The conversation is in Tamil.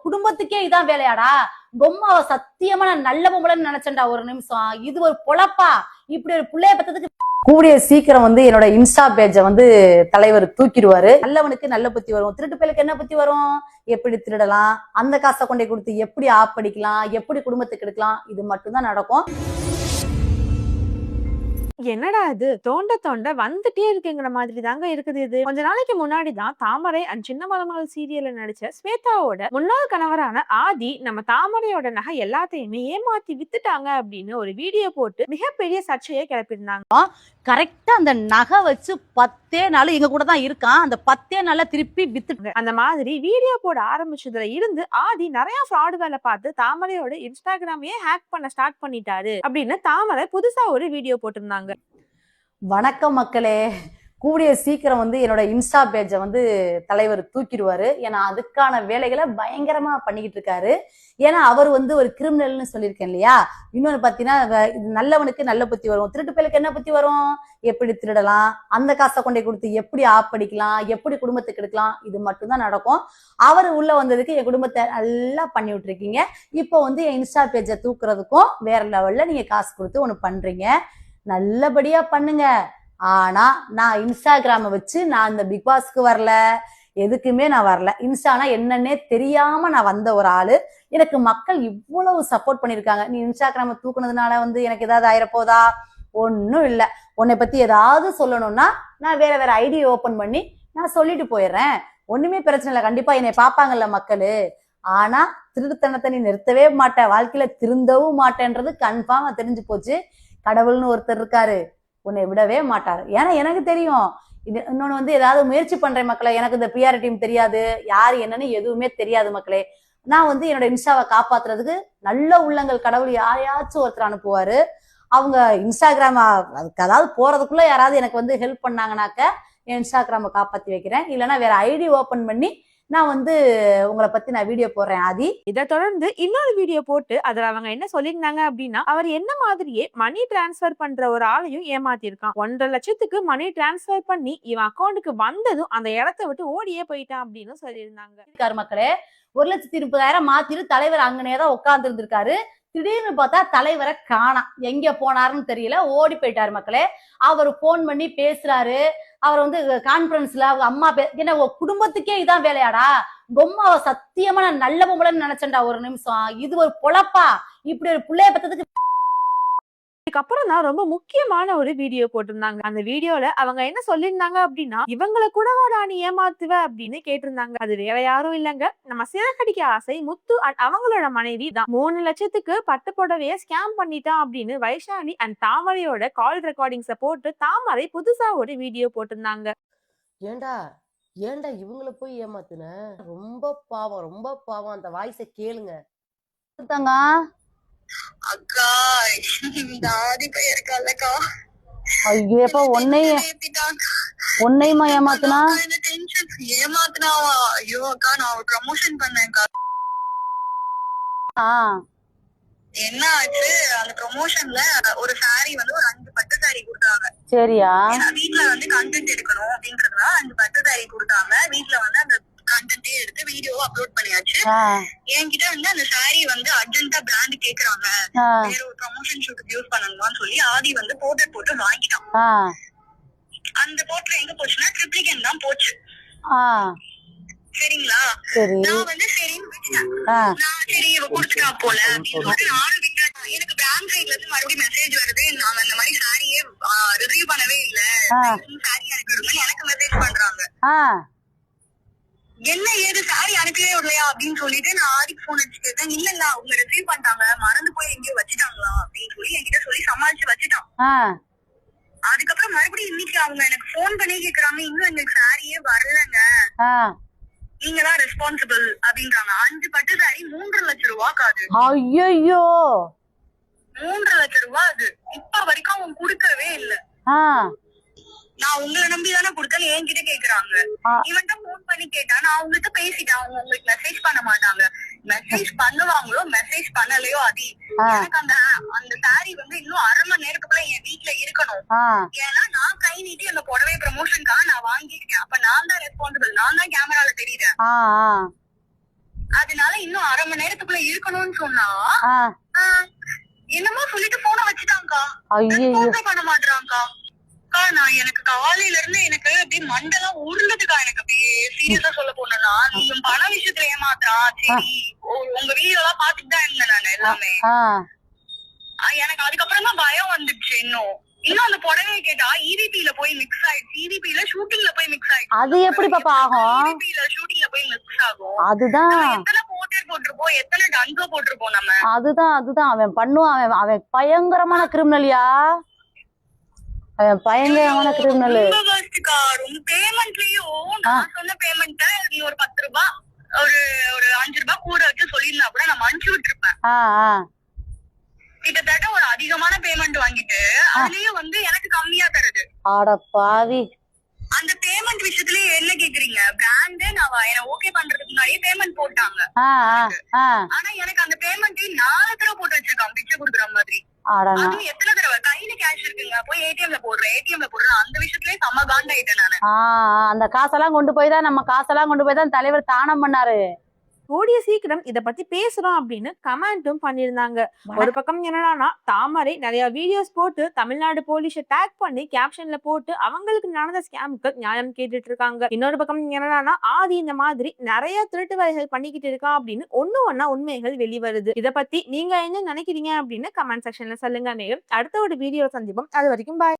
குடும்பத்துக்கே இதான் வேலையாடா? பொம்மாவ சத்தியமா நான் நல்ல பொம்பளைன்னு நினைச்சேன்டா ஒரு நிமிஷம். இது ஒரு பொழப்பா? இப்படி ஒரு பிள்ளைய பத்ததுக்கு கூடிய சீக்கிரம் என்னோட இன்ஸ்டா பேஜ தலைவர் தூக்கிடுவாரு. நல்லவனுக்கு நல்ல புத்தி வரும், திருட்டு பேருக்கு என்ன புத்தி வரும்? எப்படி திருடலாம், அந்த காசை கொண்டே கொடுத்து எப்படி ஆப்படிக்கலாம், எப்படி குடும்பத்துக்கு எடுக்கலாம், இது மட்டும்தான் நடக்கும். என்னடா இது தோண்ட தோண்ட வந்துட்டே இருக்குங்கிற மாதிரி தாங்க இருக்குது. இது கொஞ்ச நாளைக்கு முன்னாடிதான் தாமரை அண்ட் சின்ன மருமகள் சீரியல்ல நடிச்ச ஸ்வேதாவோட முன்னாள் கணவரான ஆதி நம்ம தாமரையோட நகை எல்லாத்தையுமே ஏமாத்தி வித்துட்டாங்க அப்படின்னு ஒரு வீடியோ போட்டு மிகப்பெரிய சர்ச்சையை கிளப்பியிருந்தாங்க. கரெக்டா அந்த நகை வச்சு 10 நாள் எங்க கூட தான் இருக்கான், அந்த 10 நாள்ல திருப்பி வித்துட்டு அந்த மாதிரி வீடியோ போட ஆரம்பிச்சதுல இருந்து ஆதி நிறைய ஃப்ராட் வேலை பார்த்து தாமரையோட இன்ஸ்டாகிராமையே ஹேக் பண்ண ஸ்டார்ட் பண்ணிட்டாரு அப்படின்னு தாமரை புதுசா ஒரு வீடியோ போட்டிருந்தாங்க. வணக்கம் மக்களே, கூடிய சீக்கிரம் என்னோட இன்ஸ்டா பேஜ தலைவர் தூக்கிடுவாரு. ஏன்னா அதுக்கான வேலைகளை பயங்கரமா பண்ணிக்கிட்டு இருக்காரு. ஏன்னா அவர் ஒரு கிரிமினல்னு சொல்லியிருக்கேன் இல்லையா. இன்னொன்னு பாத்தீங்கன்னா, நல்லவனுக்கு நல்ல புத்தி வரும், திருட்டு பேருக்கு என்ன புத்தி வரும்? எப்படி திருடலாம், அந்த காசை கொண்டே கொடுத்து எப்படி ஆப்படிக்கலாம், எப்படி குடும்பத்துக்கு எடுக்கலாம், இது மட்டும்தான் நடக்கும். அவர் உள்ள வந்ததுக்கு என் குடும்பத்தை நல்லா பண்ணி விட்டுருக்கீங்க. இப்போ என் இன்ஸ்டா பேஜை தூக்குறதுக்கும் வேற லெவல்ல நீங்க காசு கொடுத்து ஒண்ணு பண்றீங்க. நல்லபடியா பண்ணுங்க. ஆனா நான் இன்ஸ்டாகிராம வச்சு நான் இந்த பிக் பாஸ்க்கு வரல, எதுக்குமே நான் வரல. இன்ஸ்டானா என்னன்னே தெரியாம நான் வந்த ஒரு ஆளு. எனக்கு மக்கள் இவ்வளவு சப்போர்ட் பண்ணிருக்காங்க. நீ இன்ஸ்டாகிராம தூக்குனதுனால எனக்கு ஏதாவது ஆயிரப்போதா? ஒன்னும் இல்ல. உன்னை பத்தி ஏதாவது சொல்லணும்னா நான் வேற வேற ஐடி ஓபன் பண்ணி நான் சொல்லிட்டு போயிடுறேன். ஒண்ணுமே பிரச்சனை இல்லை. கண்டிப்பா என்னை பாப்பாங்கல்ல மக்களு. ஆனா திருட்டுத்தனத்தை நீ நிறுத்தவே மாட்டேன், வாழ்க்கையில திருந்தவும் மாட்டேன்றது கன்ஃபார்மா தெரிஞ்சு போச்சு. கடவுள்னு ஒருத்தர் இருக்காரு, உன்னை விடவே மாட்டாரு. ஏன்னா எனக்கு தெரியும். இது இன்னொன்னு ஏதாவது முயற்சி பண்றேன் மக்களே. எனக்கு இந்த பிஆர் டீம் தெரியாது, யாரு என்னன்னு எதுவுமே தெரியாது மக்களே. நான் என்னோட இன்ஸ்டாவை காப்பாத்துறதுக்கு நல்ல உள்ளங்கள் கடவுள் யாரையாச்சும் ஒருத்தர் அனுப்புவாரு. அவங்க இன்ஸ்டாகிராம அதுக்கு அதாவது போறதுக்குள்ள யாராவது எனக்கு ஹெல்ப் பண்ணாங்கனாக்க என் இன்ஸ்டாகிராம காப்பாத்தி வைக்கிறேன். இல்லைன்னா வேற ஐடி ஓபன் பண்ணி நான் உங்களை பத்தி நான் வீடியோ போடுறேன் ஆதி. இதை தொடர்ந்து இன்னொரு வீடியோ போட்டு அதுல அவங்க என்ன சொல்லியிருந்தாங்க அப்படின்னா, அவர் என்ன மாதிரியே மணி டிரான்ஸ்பர் பண்ற ஒரு ஆளையும் ஏமாத்திருக்கான். 1.5 லட்சத்துக்கு மணி டிரான்ஸ்பர் பண்ணி இவன் அக்கௌண்ட்டுக்கு வந்ததும் அந்த இடத்த விட்டு ஓடியே போயிட்டான் அப்படின்னு சொல்லியிருந்தாங்க. மக்களே, 1,30,000 மாத்திட்டு தலைவர் அங்கனேதான் உட்கார்ந்து இருந்திருக்காரு. திடீர்னு பார்த்தா தலைவரை காணாம், எங்க போனாருன்னு தெரியல, ஓடி போயிட்டாரு மக்களே. அவர் போன் பண்ணி பேசுறாரு. அவர் கான்பரன்ஸ்ல அவங்க அம்மா என்ன குடும்பத்துக்கே இதான் வேலையாடா? பொம்மாவ சத்தியமா நான் நல்ல பொம்பளைன்னு நினைச்சேன்டா ஒரு நிமிஷம். இது ஒரு பொழப்பா? இப்படி ஒரு பிள்ளைய பத்ததுக்கு அதுக்கப்புறம் தான் ரொம்ப முக்கியமான ஒரு வீடியோ போட்டிருந்தாங்க. அந்த வீடியோல அவங்க என்ன சொல்லியிருந்தாங்க அப்படின்னா, இவங்களை கூடவாடா நீ ஏமாத்துவ அப்படின்னு கேட்டிருந்தாங்க. அது வேற யாரும் இல்லைங்க, நம்ம சிறகடிக்க ஆசை முத்து அண்ட் அவங்களோட மனைவி தான். 3 லட்சத்துக்கு பட்டு புடவைய ஸ்கேம் பண்ணிட்டான் அப்படின்னு வைஷாலி அண்ட் தாமரையோட கால் ரெக்கார்டிங்ஸ போட்டு தாமரை புதுசா ஒரு வீடியோ போட்டிருந்தாங்க. ஏண்டா ஏண்டா இவங்களை போய் ஏமாத்துன? ரொம்ப பாவம், ரொம்ப பாவம். அந்த வாய்ஸை கேளுங்க. அக்கா இந்த ஆதி பையன் இருக்கால்லக்கா, ஐயோப்பா, உன்னையுமா ஏமாத்துனா? ஏமாத்துனாவா? ஐயோ அக்கா, நான் ஒரு ப்ரமோஷன் பண்ணேன்க்கா. என்ன ஆச்சு, அந்த ப்ரமோஷன்ல ஒரு சாரி ஒரு 5 பட்டு சாரி கொடுத்தாங்க. சரியா? வீட்டுல கண்டென்ட் எடுக்கணும் அப்படின்றதுனால 5 பட்டு சாரி கொடுத்தாங்க. வீட்டுல அந்த கண்டென்ட்டே எடுத்து வீடியோ அப்லோட் பண்ணியாச்சு. என்கிட்ட அந்த சாரி அர்ஜென்ட்டா பிராண்ட் கேக்குறாங்க, வேற ஒரு ப்ரமோஷன் ஷூட்டுக்கு யூஸ் பண்ணணும்னு சொல்லி ஆதி போர்ட்ரேட் போட்டு வாங்கிட்டான். அந்த போர்ட்ரேட் எங்க போச்சுன்னா ட்ரிப்ளிகேன் தான் போச்சு. சரிங்களா? நான் சரின்னு விட்டுட்டேன். நான் சரி இவ குடுத்துட்டா போல அப்படின்னு சொல்லிட்டு நானும் விட்டாச்சு. எனக்கு பேங்க் சைட்ல இருந்து மறுபடியும் மெசேஜ் வருது, நாங்க அந்த மாதிரி சாரியே ரிசீவ் பண்ணவே இல்ல, சாரி அனுப்பி விடுங்கன்னு எனக்கு மெசேஜ் பண்றாங்க. என்ன ஏது சாரி அனுப்பியே இல்லையா அப்படின்னு சொல்லிட்டு நான் ஆதிக்கு போன் அடிச்சு கேட்டேன். இல்ல இல்ல அவங்க ரிசீவ் பண்ணிட்டாங்க, மறந்து போய் எங்கேயோ வச்சுட்டாங்களா அப்படின்னு சொல்லி என்கிட்ட சொல்லி சமாளிச்சு வச்சுட்டான். அதுக்கப்புறம் மறுபடியும் இன்னைக்கு அவங்க எனக்கு போன் பண்ணி கேக்குறாங்க, இன்னும் எங்களுக்கு சாரியே வரலங்க, நீங்க தான் ரெஸ்பான்சிபிள் அப்படின்றாங்க. 5 பட்டு சாரி 3.5 லட்சம் ரூபாய்க்கு அது. ஐயோ, 3.5 லட்சம் ரூபாய் அது. இப்ப வரைக்கும் அவங்க குடுக்கவே இல்ல. நான் உங்களை நம்பிதானே கொடுத்தேன், என்கிட்ட கேக்குறாங்க. இவன்ட்ட போன் பண்ணி கேட்டா நான் அவங்ககிட்ட பேசிட்டேன், அவங்க உங்களுக்கு மெசேஜ் பண்ண மாட்டாங்க. மெசேஜ் பண்ணுவாங்களோ மெசேஜ் பண்ணலையோ அது எனக்கு அந்த சாரி இன்னும் 1/2 மணி நேரத்துக்குள்ள என் வீட்டுல இருக்கணும். ஏன்னா நான் கை நீட்டி அந்த புடவை ப்ரமோஷனுக்காக நான் வாங்கிருக்கேன். அப்ப நான் தான் ரெஸ்பான்சிபிள், நான் தான் கேமரால தெரியுறேன். அதனால இன்னும் 1/2 மணி நேரத்துக்குள்ள இருக்கணும்னு சொன்னா ஆ, என்னமோ சொல்லிட்டு போன வச்சுட்டாங்கக்கா. ஐயோ ரெஸ்பான்ஸே பண்ண மாட்டாங்கக்கா. அக்கா நான் எனக்கு காலையில இருந்து எனக்கு அப்படியே மண்டெல்லாம் உருளுதுக்கா. எனக்கு அப்படியே சீரியஸா சொல்ல போனா நீங்க பண விஷயத்துல ஏமாத்துறான். சரி உங்க வீடியோ எல்லாம் பாத்துட்டு தான் இருந்தேன் நான் எல்லாமே. ஆ, எனக்கு அதுக்கப்புறம் தான் பயம் வந்துடுச்சு. இன்னும் அந்த புடவையை கேட்டா EVP-ல போய் மிக்ஸ் ஆயிடுச்சு. EVP-ல ஷூட்டிங்ல போய் மிக்ஸ் ஆயிடுச்சு. அது எப்படி பாப்பா ஆகும்? EVP-ல ஷூட்டிங்ல போய் மிக்ஸ் ஆகும். அதுதான் நம்ம எத்தனை போட்டே போட்டிருப்போம், எத்தனை டன்ஸோ போட்டிருப்போம் நம்ம. அதுதான் அவன் பண்ணுவான். அவன் பயங்கரமான கிரிமினல்யா. அவன் பயங்கரமான கிரிமினல். ரொம்ப worst-க்கா. ரொம்ப பேமெண்ட்லயும் நான் சொன்ன பேமெண்ட்ட நீ ஒரு 10 ரூபாய் ஒரு ஒரு 5 ரூபாய் கூட வச்சு சொல்லியிருந்தா கூட நான் அனுப்பிச்சு விட்டுருப்பேன். கிட்டத்தட்ட ஒரு அதிகமான பேமெண்ட் வாங்கிட்டு அதுலயும் வந்து எனக்கு கம்மியா தருது. ஆட பாவி. அந்த பேமெண்ட் விஷயத்துலயே என்ன கேக்குறீங்க? பிராண்ட் நான் என்ன ஓகே பண்றதுக்கு முன்னாடியே பேமெண்ட் போட்டாங்க. ஆனா எனக்கு அந்த பேமெண்ட் 4 தடவை போட்டு வச்சிருக்கான் பிச்சை குடுக்குற மாதிரி. அதுவும் எத்தனை தடவை கையில கேஷ் இருக்குங்க போய் ஏடிஎம்ல போடுறேன். அந்த விஷயத்துலயே செம்ம காண்டாயிட்டேன் நானு. அந்த காசெல்லாம் கொண்டு போய் தான் தலைவர் தானம் பண்ணாரு. கூடிய சீக்கிரம் இத பத்தி பேசுறோம் அப்படின்னு கமெண்ட்டும் பண்ணிருந்தாங்க. ஒரு பக்கம் என்னன்னா தாமரை நிறைய வீடியோஸ் போட்டு தமிழ்நாடு போலீஸ டேக் பண்ணி கேப்ஷன்ல போட்டு அவங்களுக்கு நடந்த ஸ்கேமுக்கு நியாயம் கேட்டுட்டு இருக்காங்க. இன்னொரு பக்கம் என்னன்னா ஆதி இந்த மாதிரி நிறைய திருட்டு வேலைகள் பண்ணிக்கிட்டு இருக்கா அப்படின்னு ஒண்ணா உண்மைகள் வெளிவருது. இத பத்தி நீங்க என்ன நினைக்கிறீங்க அப்படின்னு கமெண்ட் செக்ஷன்ல சொல்லுங்க. மேலும் அடுத்த ஒரு வீடியோ சந்திப்போம். அது வரைக்கும் பாய்.